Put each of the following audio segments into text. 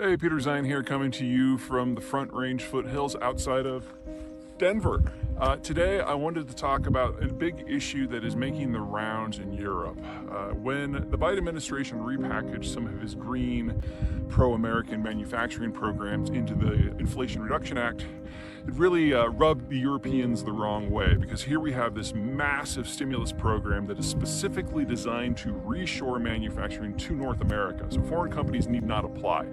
Hey, Peter Zeihan here, coming to you from the Front Range foothills outside of Denver. Today I wanted to talk about a big issue that is making the rounds in Europe. When the Biden administration repackaged some of his green, pro-American manufacturing programs into the Inflation Reduction Act, it really rubbed the Europeans the wrong way, because here we have this massive stimulus program that is specifically designed to reshore manufacturing to North America. So foreign companies need not apply.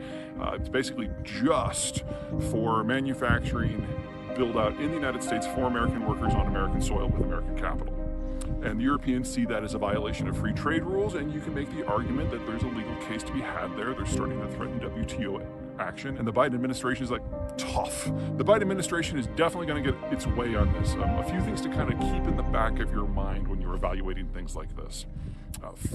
It's basically just for manufacturing build out in the United States for American workers on American soil with American capital. And the Europeans see that as a violation of free trade rules, and you can make the argument that there's a legal case to be had there. They're starting to threaten WTO action, and the Biden administration is like, tough. The Biden administration is definitely going to get its way on this. A few things to kind of keep in the back of your mind when you're evaluating things like this.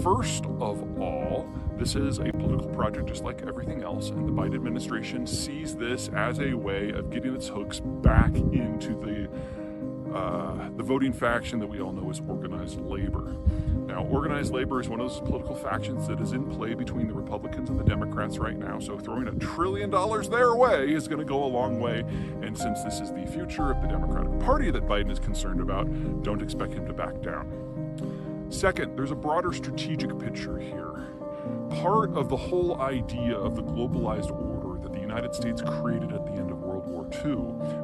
First of all, this is a political project just like everything else, and the Biden administration sees this as a way of getting its hooks back into the voting faction that we all know as organized labor. Now, organized labor is one of those political factions that is in play between the Republicans and the Democrats right now, so throwing $1 trillion their way is going to go a long way, and since this is the future of the Democratic Party that Biden is concerned about, don't expect him to back down. Second, there's a broader strategic picture here. Part of the whole idea of the globalized order that the United States created at the end of World War II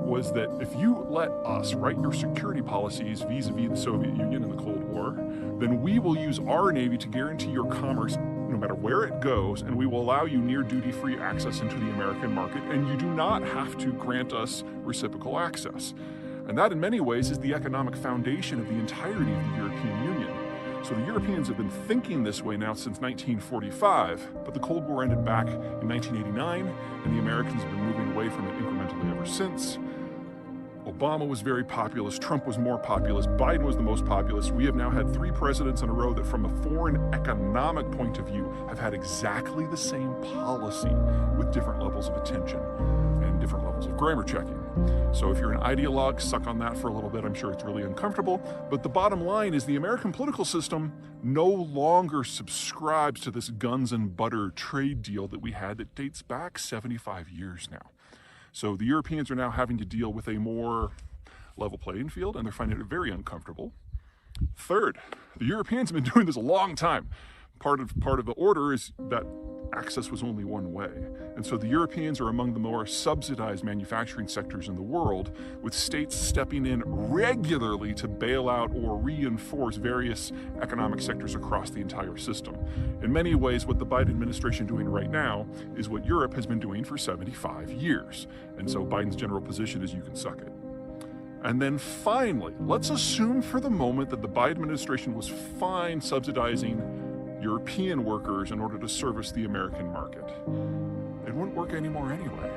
was that if you let us write your security policies vis-a-vis the Soviet Union in the Cold War, then we will use our Navy to guarantee your commerce no matter where it goes, and we will allow you near duty-free access into the American market, and you do not have to grant us reciprocal access. And that in many ways is the economic foundation of the entirety of the European Union. So the Europeans have been thinking this way now since 1945, but the Cold War ended back in 1989, and the Americans have been moving away from it incrementally ever since. Obama was very populist, Trump was more populist, Biden was the most populist. We have now had 3 presidents in a row that from a foreign economic point of view have had exactly the same policy with different levels of attention and different levels of grammar checking. So if you're an ideologue, suck on that for a little bit. I'm sure it's really uncomfortable. But the bottom line is the American political system no longer subscribes to this guns and butter trade deal that we had that dates back 75 years now. So the Europeans are now having to deal with a more level playing field, and they're finding it very uncomfortable. Third, the Europeans have been doing this a long time. Part of the order is that access was only one way. And so the Europeans are among the more subsidized manufacturing sectors in the world, with states stepping in regularly to bail out or reinforce various economic sectors across the entire system. In many ways, what the Biden administration is doing right now is what Europe has been doing for 75 years. And so Biden's general position is you can suck it. And then finally, let's assume for the moment that the Biden administration was fine subsidizing European workers in order to service the American market. It wouldn't work anymore anyway.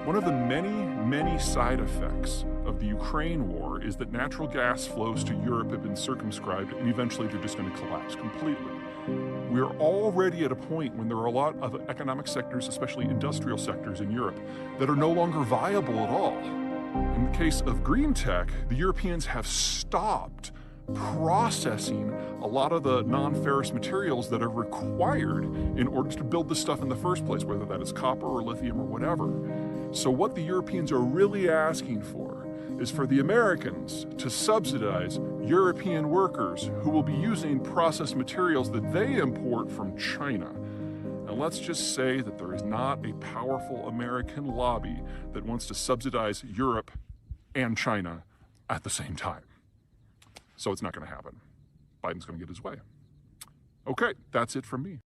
One of the many side effects of the Ukraine war is that natural gas flows to Europe have been circumscribed, and eventually they're just going to collapse completely. We're already at a point when there are a lot of economic sectors, especially industrial sectors in Europe, that are no longer viable at all. In the case of green tech, the Europeans have stopped processing a lot of the non-ferrous materials that are required in order to build this stuff in the first place, whether that is copper or lithium or whatever. So what the Europeans are really asking for is for the Americans to subsidize European workers who will be using processed materials that they import from China. And let's just say that there is not a powerful American lobby that wants to subsidize Europe and China at the same time. So it's not going to happen. Biden's going to get his way. Okay, that's it from me.